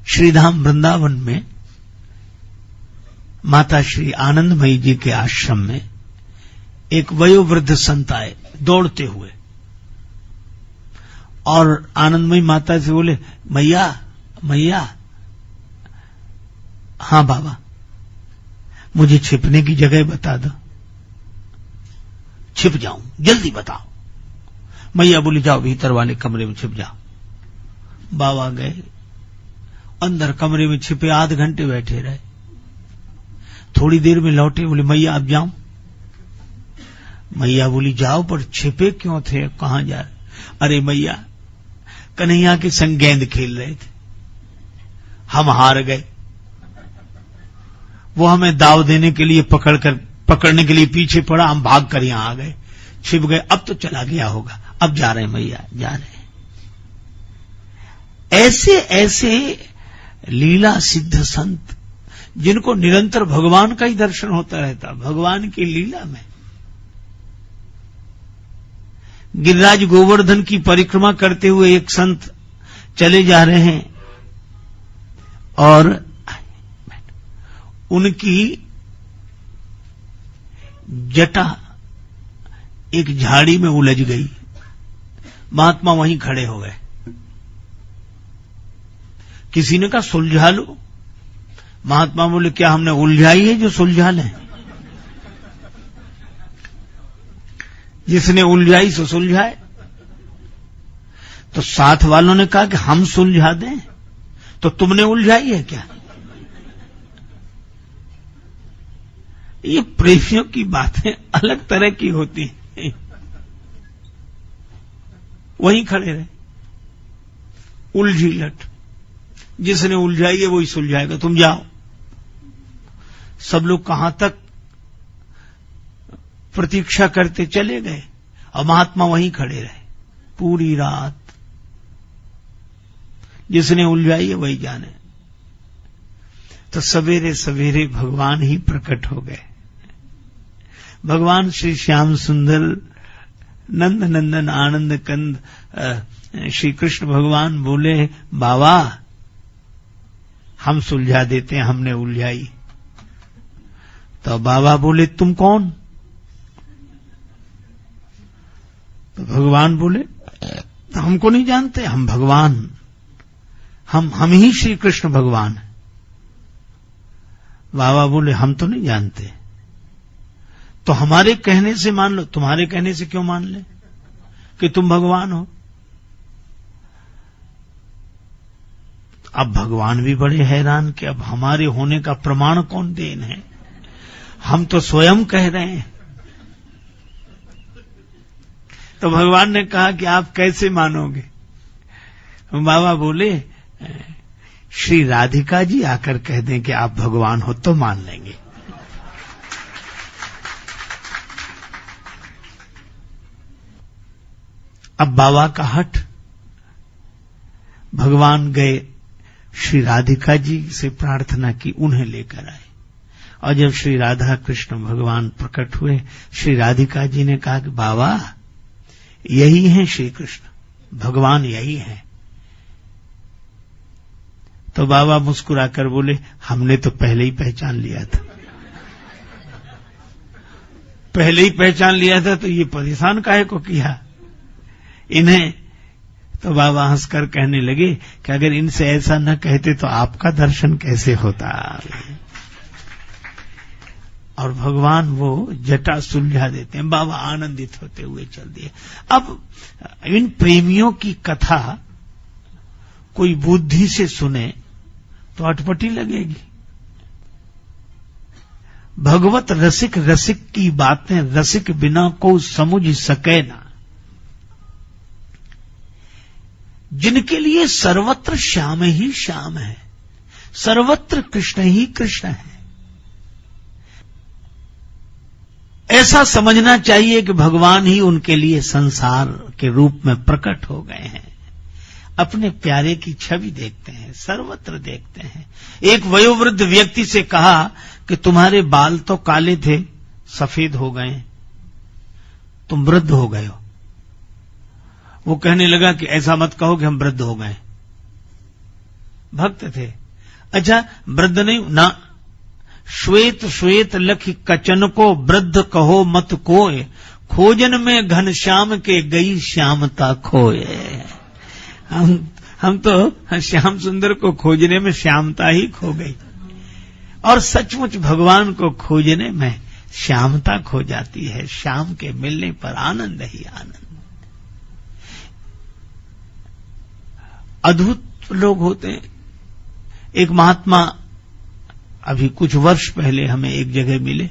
श्रीधाम वृंदावन में माता श्री आनंदमयी जी के आश्रम में एक वयोवृद्ध संत आए दौड़ते हुए और आनंदमयी माता से बोले, मैया मैया। हां बाबा, मुझे छिपने की जगह बता दो, छिप जाऊं, जल्दी बताओ। मैया बोली, जाओ भीतर वाले कमरे में छिप जाओ। बाबा गए, अंदर कमरे में छिपे, आध घंटे बैठे रहे। थोड़ी देर में लौटे, बोले मैया अब जाऊं। मैया बोली, जाओ, पर छिपे क्यों थे, कहां जा रहे? अरे मैया, कन्हैया के संग गेंद खेल रहे थे, हम हार गए। वो हमें दाव देने के लिए पकड़ने के लिए पीछे पड़ा, हम भाग कर यहां आ गए, छिप गए। अब तो चला गया होगा, अब जा रहे हैं मैया, जा रहे हैं। ऐसे ऐसे लीला सिद्ध संत जिनको निरंतर भगवान का ही दर्शन होता रहता, भगवान की लीला में। गिरिराज गोवर्धन की परिक्रमा करते हुए एक संत चले जा रहे हैं और उनकी जटा एक झाड़ी में उलझ गई। महात्मा वहीं खड़े हो गए। किसी ने कहा सुलझा लो। महात्मा बोले, क्या हमने उलझाई है जो सुलझा लें? जिसने उलझाई सो सुलझाए। तो साथ वालों ने कहा कि हम सुलझा दें, तो तुमने उलझाई है क्या? ये प्रेमियों की बातें अलग तरह की होती हैं। वहीं खड़े रहे, उलझी लट, जिसने उलझाई है वही सुलझाएगा, तुम जाओ। सब लोग कहां तक प्रतीक्षा करते चले गए और महात्मा वहीं खड़े रहे पूरी रात। जिसने उलझाई है वही जाने। तो सवेरे सवेरे भगवान ही प्रकट हो गए। भगवान श्री श्याम सुंदर नंद नंदन आनंद कंद श्री कृष्ण भगवान बोले, बाबा हम सुलझा देते हैं, हमने उलझाई। तो बाबा बोले, तुम कौन? तो भगवान बोले, हमको नहीं जानते, हम भगवान, हम ही श्री कृष्ण भगवान हैं। बाबा बोले, हम तो नहीं जानते, तो हमारे कहने से मान लो। तुम्हारे कहने से क्यों मान ले कि तुम भगवान हो? अब भगवान भी बड़े हैरान कि अब हमारे होने का प्रमाण कौन देन है? हम तो स्वयं कह रहे हैं। तो भगवान ने कहा कि आप कैसे मानोगे? बाबा बोले, श्री राधिका जी आकर कह दें कि आप भगवान हो तो मान लेंगे। अब बाबा का हठ। भगवान गए, श्री राधिका जी से प्रार्थना की, उन्हें लेकर आए। और जब श्री राधा कृष्ण भगवान प्रकट हुए, श्री राधिका जी ने कहा कि बाबा यही हैं श्री कृष्ण, भगवान यही हैं। तो बाबा मुस्कुराकर बोले, हमने तो पहले ही पहचान लिया था। पहले ही पहचान लिया था तो ये परेशान काहे को किया इन्हें? तो बाबा हंसकर कहने लगे कि अगर इनसे ऐसा न कहते तो आपका दर्शन कैसे होता। और भगवान वो जटा सुलझा देते हैं। बाबा आनंदित होते हुए चल दिए। अब इन प्रेमियों की कथा कोई बुद्धि से सुने तो अटपटी लगेगी। भगवत रसिक रसिक की बातें रसिक बिना को समझ सके ना। जिनके लिए सर्वत्र श्याम ही श्याम है, सर्वत्र कृष्ण ही कृष्ण है, ऐसा समझना चाहिए कि भगवान ही उनके लिए संसार के रूप में प्रकट हो गए हैं। अपने प्यारे की छवि देखते हैं, सर्वत्र देखते हैं। एक वयोवृद्ध व्यक्ति से कहा कि तुम्हारे बाल तो काले थे, सफेद हो गए, तुम वृद्ध हो गए हो। वो कहने लगा कि ऐसा मत कहो कि हम वृद्ध हो गए, भक्त थे। अच्छा, वृद्ध नहीं ना, श्वेत श्वेत लखि कचन को वृद्ध कहो मत कोय, खोजन में घनश्याम के गई श्यामता खोए। हम तो श्याम सुंदर को खोजने में श्यामता ही खो गई, और सचमुच भगवान को खोजने में श्यामता खो जाती है। श्याम के मिलने पर आनंद ही आनंद। अद्भुत लोग होते हैं। एक महात्मा अभी कुछ वर्ष पहले हमें एक जगह मिले,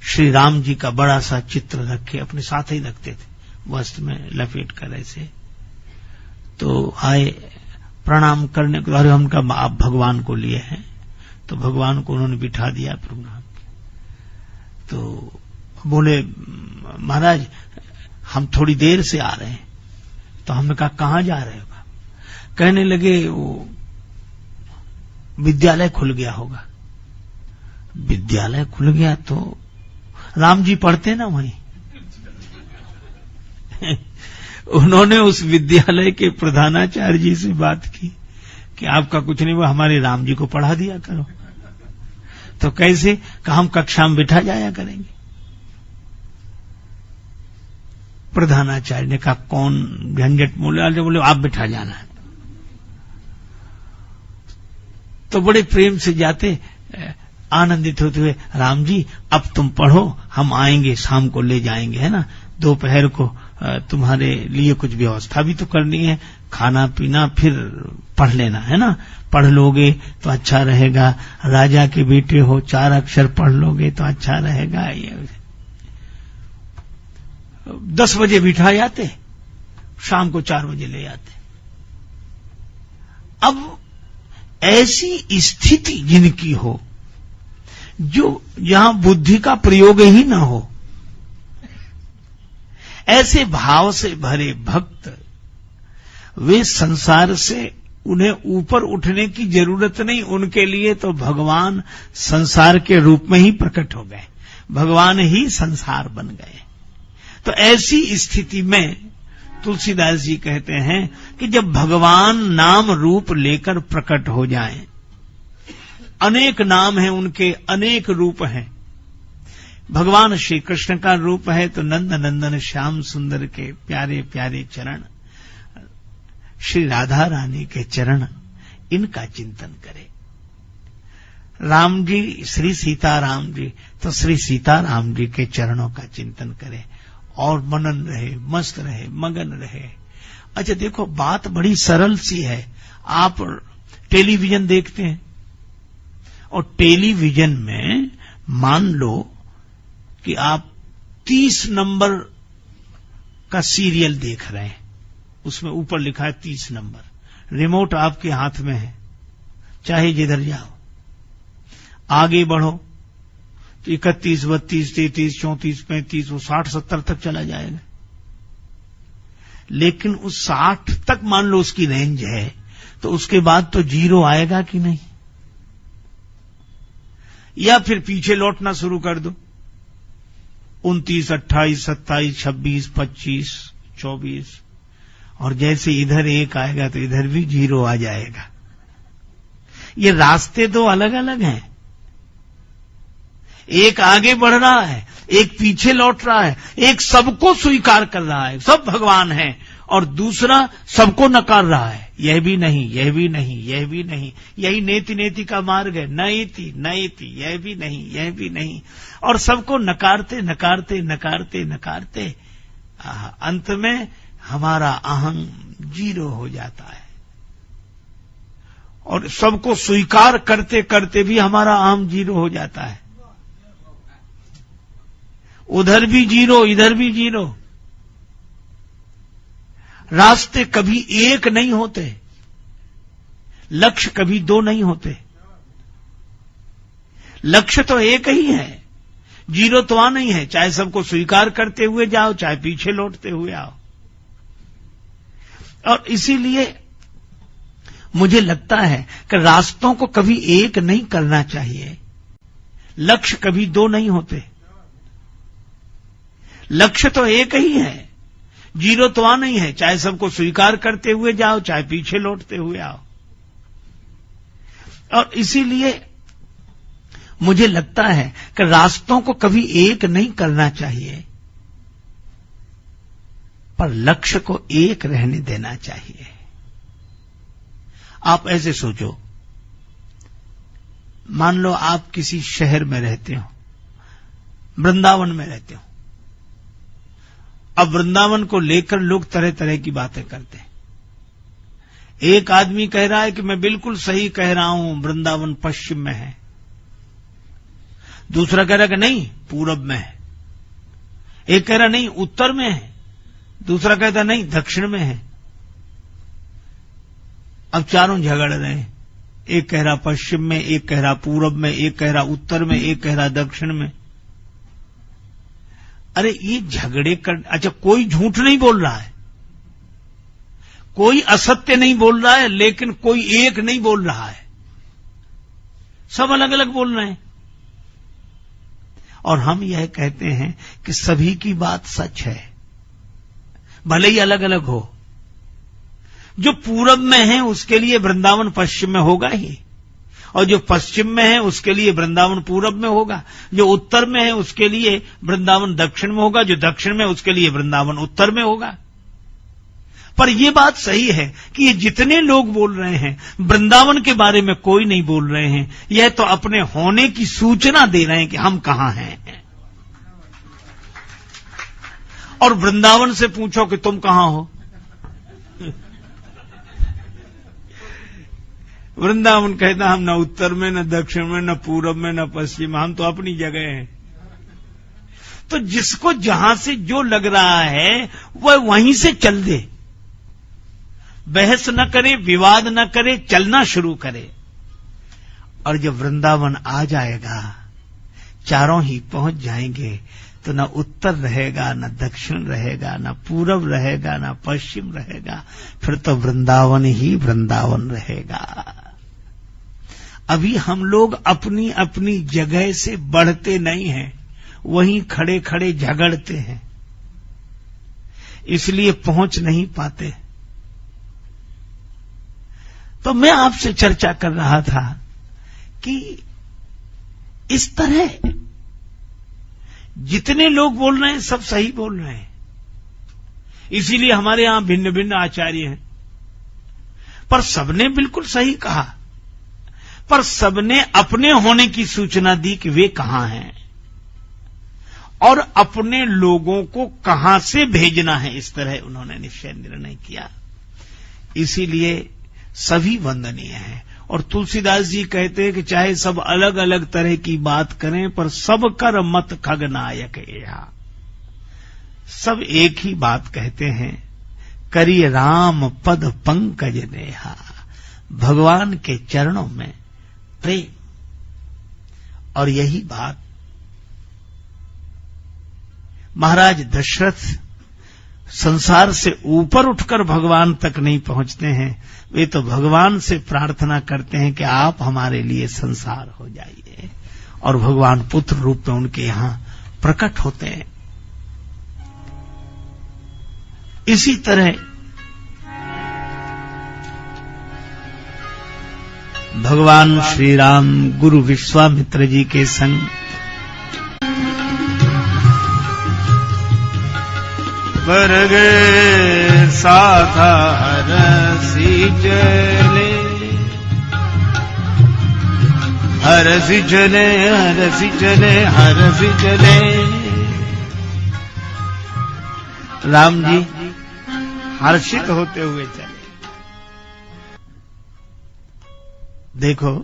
श्री राम जी का बड़ा सा चित्र रखे, अपने साथ ही रखते थे, वस्त्र में लपेट कर ऐसे। तो आए प्रणाम करने को, अरे हम कहा आप भगवान को लिए हैं, तो भगवान को उन्होंने बिठा दिया प्रणाम। तो बोले महाराज हम थोड़ी देर से आ रहे हैं। तो हमने कहा कहां जा रहे हो? कहने लगे वो विद्यालय खुल गया होगा। विद्यालय खुल गया तो राम जी पढ़ते ना वहीं। उन्होंने उस विद्यालय के प्रधानाचार्य जी से बात की कि आपका कुछ नहीं, वो हमारे राम जी को पढ़ा दिया करो। तो कैसे? कि हम कक्षा में बिठा जाया करेंगे। प्रधानाचार्य ने कहा कौन झंझट मोले, बोले आप बिठा जाना है। तो बड़े प्रेम से जाते, आनंदित होते हुए, राम जी अब तुम पढ़ो, हम आएंगे शाम को ले जाएंगे, है ना, दोपहर को तुम्हारे लिए कुछ व्यवस्था भी तो करनी है, खाना पीना, फिर पढ़ लेना, है ना, पढ़ लोगे तो अच्छा रहेगा, राजा के बेटे हो, 4 अक्षर पढ़ लोगे तो अच्छा रहेगा। ये 10 बजे बिठा जाते, शाम को 4 बजे ले आते। अब ऐसी स्थिति जिनकी हो, जो जहां बुद्धि का प्रयोग ही ना हो, ऐसे भाव से भरे भक्त, वे संसार से, उन्हें ऊपर उठने की जरूरत नहीं। उनके लिए तो भगवान संसार के रूप में ही प्रकट हो गए, भगवान ही संसार बन गए। तो ऐसी स्थिति में तुलसीदास जी कहते हैं कि जब भगवान नाम रूप लेकर प्रकट हो जाएं, अनेक नाम हैं उनके, अनेक रूप हैं। भगवान श्री कृष्ण का रूप है तो नंद नंदन श्याम सुंदर के प्यारे प्यारे चरण, श्री राधा रानी के चरण, इनका चिंतन करें। राम जी श्री सीताराम जी, तो श्री सीताराम जी के चरणों का चिंतन करें और मनन रहे, मस्त रहे, मगन रहे। अच्छा देखो, बात बड़ी सरल सी है। आप टेलीविजन देखते हैं और टेलीविजन में मान लो कि आप 30 नंबर का सीरियल देख रहे हैं, उसमें ऊपर लिखा है 30 नंबर, रिमोट आपके हाथ में है, चाहे जिधर जाओ, आगे बढ़ो तो 31, 32, 33, 34, 35, वो 60, 70 तक चला जाएगा। लेकिन उस 60 तक मान लो उसकी रेंज है, तो उसके बाद तो 0 आएगा कि नहीं? या फिर पीछे लौटना शुरू कर दो, 29, 28, 27, 26, 25, 24, और जैसे इधर 1 आएगा तो इधर भी 0 आ जाएगा। ये रास्ते दो अलग अलग हैं। एक आगे बढ़ रहा है, एक पीछे लौट रहा है, एक सबको स्वीकार कर रहा है, सब भगवान है, और दूसरा सबको नकार रहा है, यह भी नहीं, यह भी नहीं, यह भी नहीं। यही नेति नेति का मार्ग है, नयति नयति, यह भी नहीं, यह भी नहीं, और सबको नकारते नकारते नकारते नकारते अंत में हमारा अहं 0 हो जाता है। और सबको स्वीकार करते करते भी हमारा अहम 0 हो जाता है। उधर भी 0, इधर भी 0। रास्ते कभी एक नहीं होते, लक्ष्य कभी 2 नहीं होते। लक्ष्य तो एक ही है, 0 तो वहां नहीं है, चाहे सबको स्वीकार करते हुए जाओ, चाहे पीछे लौटते हुए आओ। और इसीलिए मुझे लगता है कि रास्तों को कभी एक नहीं करना चाहिए, लक्ष्य कभी 2 नहीं होते। लक्ष्य तो एक ही है, 0 तो वहां नहीं है, चाहे सबको स्वीकार करते हुए जाओ, चाहे पीछे लौटते हुए आओ। और इसीलिए मुझे लगता है कि रास्तों को कभी एक नहीं करना चाहिए, पर लक्ष्य को एक रहने देना चाहिए। आप ऐसे सोचो, मान लो आप किसी शहर में रहते हो, वृंदावन में रहते हो। अब वृंदावन को लेकर लोग तरह तरह की बातें करते हैं। एक आदमी कह रहा है कि मैं बिल्कुल सही कह रहा हूं, वृंदावन पश्चिम में है। दूसरा कह रहा है कि नहीं, पूरब में है। एक कह रहा नहीं, उत्तर में है। दूसरा कहता नहीं, दक्षिण में है। अब चारों झगड़ रहे हैं। एक कह रहा पश्चिम में, एक कह रहा पूरब में, एक कह रहा उत्तर में, एक कह रहा दक्षिण में। अरे ये झगड़े कर, अच्छा कोई झूठ नहीं बोल रहा है, कोई असत्य नहीं बोल रहा है, लेकिन कोई एक नहीं बोल रहा है। सब अलग अलग बोल रहे हैं। और हम यह कहते हैं कि सभी की बात सच है, भले ही अलग अलग हो। जो पूरब में है उसके लिए वृंदावन पश्चिम में होगा ही, और जो पश्चिम में है उसके लिए वृंदावन पूरब में होगा। जो उत्तर में है उसके लिए वृंदावन दक्षिण में होगा। जो दक्षिण में उसके लिए वृंदावन उत्तर में होगा। पर यह बात सही है कि ये जितने लोग बोल रहे हैं, वृंदावन के बारे में कोई नहीं बोल रहे हैं। यह तो अपने होने की सूचना दे रहे हैं कि हम कहां हैं। और वृंदावन से पूछो कि तुम कहां हो, वृंदावन कहता हम न उत्तर में, न दक्षिण में, न पूरब में, न पश्चिम में, हम तो अपनी जगह हैं। तो जिसको जहां से जो लग रहा है वह वहीं से चल दे, बहस न करे, विवाद न करे, चलना शुरू करे। और जब वृंदावन आ जाएगा, चारों ही पहुंच जाएंगे, तो न उत्तर रहेगा, न दक्षिण रहेगा, न पूरब रहेगा, न पश्चिम रहेगा। फिर तो वृंदावन ही वृंदावन रहेगा। अभी हम लोग अपनी अपनी जगह से बढ़ते नहीं हैं, वहीं खड़े खड़े झगड़ते हैं, इसलिए पहुंच नहीं पाते। तो मैं आपसे चर्चा कर रहा था कि इस तरह जितने लोग बोल रहे हैं सब सही बोल रहे हैं। इसीलिए हमारे यहां भिन्न भिन्न आचार्य हैं, पर सबने बिल्कुल सही कहा, पर सबने अपने होने की सूचना दी कि वे कहां हैं और अपने लोगों को कहां से भेजना है, इस तरह उन्होंने निश्चय निर्णय किया। इसीलिए सभी वंदनीय हैं। और तुलसीदास जी कहते हैं कि चाहे सब अलग अलग तरह की बात करें, पर सब कर मत खगनायक एहा। सब एक ही बात कहते हैं, करिए राम पद पंकज नेहा। भगवान के चरणों में प्रेम। और यही बात महाराज दशरथ संसार से ऊपर उठकर भगवान तक नहीं पहुंचते हैं, वे तो भगवान से प्रार्थना करते हैं कि आप हमारे लिए संसार हो जाइए, और भगवान पुत्र रूप में उनके यहां प्रकट होते हैं। इसी तरह भगवान श्री राम गुरु विश्वामित्र जी के संग बरगे साथा हरसी चले, हरसी चले, हरसी चले, हरसी चले। राम जी हर्षित होते हुए चले। देखो,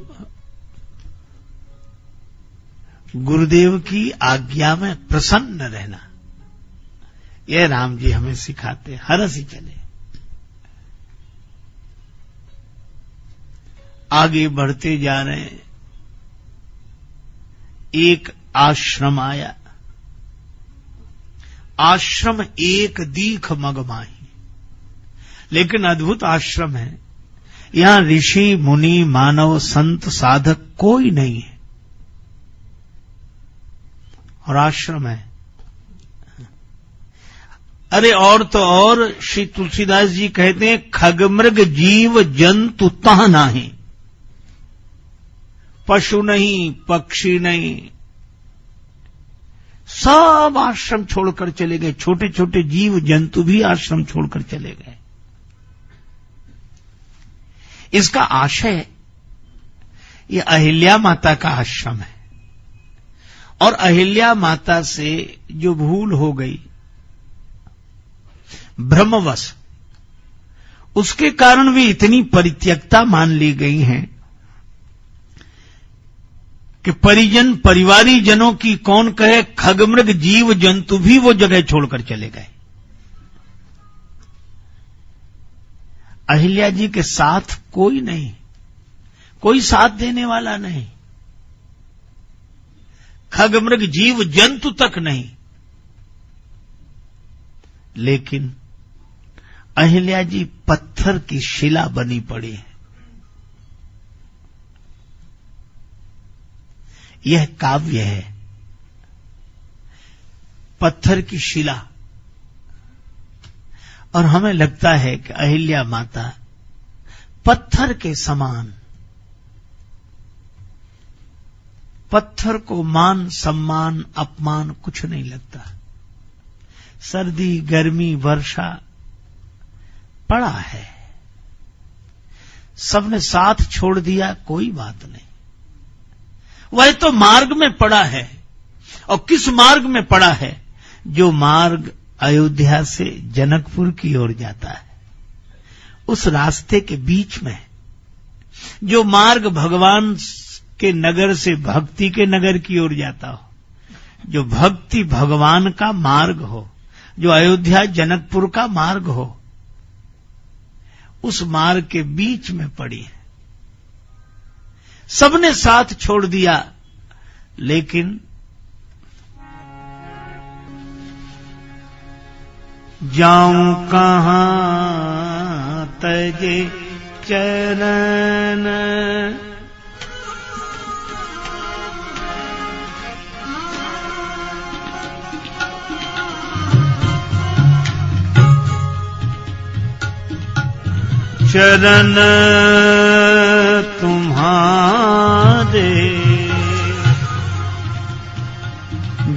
गुरुदेव की आज्ञा में प्रसन्न रहना, यह राम जी हमें सिखाते। हरसी चले। आगे बढ़ते जा रहे हैं। एक आश्रम आया। आश्रम एक दीख मगमाही, लेकिन अद्भुत आश्रम है। यहां ऋषि मुनि मानव संत साधक कोई नहीं है, और आश्रम है। अरे और तो और श्री तुलसीदास जी कहते हैं, खगमृग जीव जंतु तह नाही। पशु नहीं, पक्षी नहीं, सब आश्रम छोड़कर चले गए। छोटे छोटे जीव जंतु भी आश्रम छोड़कर चले गए। इसका आशय ये अहिल्या माता का आश्रम है, और अहिल्या माता से जो भूल हो गई ब्रह्मवश, उसके कारण भी इतनी परित्यक्ता मान ली गई हैं कि परिजन परिवारी जनों की कौन कहे, खगमृग जीव जंतु भी वो जगह छोड़कर चले गए। अहिल्या जी के साथ कोई नहीं, कोई साथ देने वाला नहीं, खगमृग जीव जंतु तक नहीं। लेकिन अहिल्या जी पत्थर की शिला बनी पड़ी है। यह काव्य है, पत्थर की शिला। और हमें लगता है कि अहिल्या माता पत्थर के समान, पत्थर को मान सम्मान अपमान कुछ नहीं लगता। सर्दी गर्मी वर्षा पड़ा है, सबने साथ छोड़ दिया, कोई बात नहीं। वह तो मार्ग में पड़ा है, और किस मार्ग में पड़ा है? जो मार्ग अयोध्या से जनकपुर की ओर जाता है, उस रास्ते के बीच में जो मार्ग भगवान के नगर से भक्ति के नगर की ओर जाता हो, जो भक्ति भगवान का मार्ग हो, जो अयोध्या जनकपुर का मार्ग हो, उस मार्ग के बीच में पड़ी है। सबने साथ छोड़ दिया, लेकिन जाऊं कहां तजे चरण, चरण तुम्हारे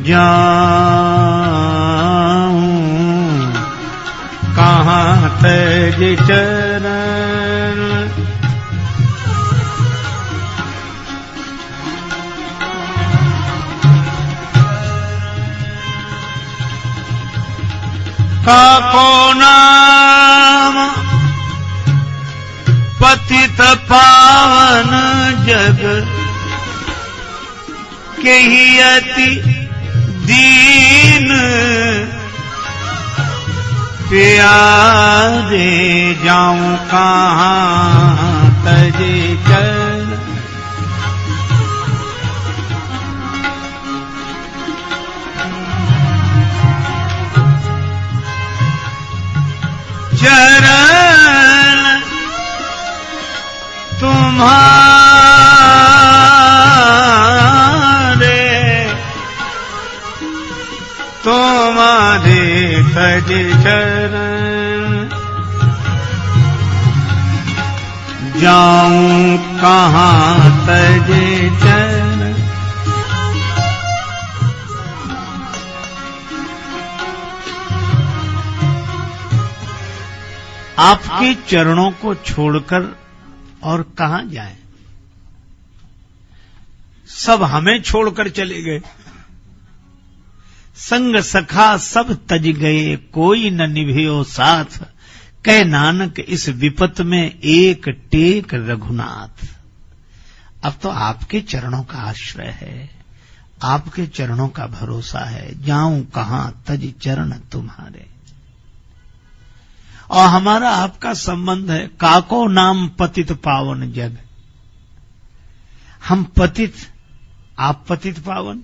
जाऊं कहां तज चरण, काको नाम पतित पावन जग के ही अति दीन प्यारे, जाऊं कहां तजे चरण, चरण तुम्हारे तज चरण, जाऊं कहां तज चरण। आपके चरणों को छोड़कर और कहां जाएं? सब हमें छोड़कर चले गए। संग सखा सब तज गए, कोई न निभयो साथ, कह नानक इस विपत में एक टेक रघुनाथ। अब तो आपके चरणों का आश्रय है, आपके चरणों का भरोसा है। जाऊं कहां तज चरण तुम्हारे। और हमारा आपका संबंध है, काको नाम पतित पावन जग। हम पतित, आप पतित पावन।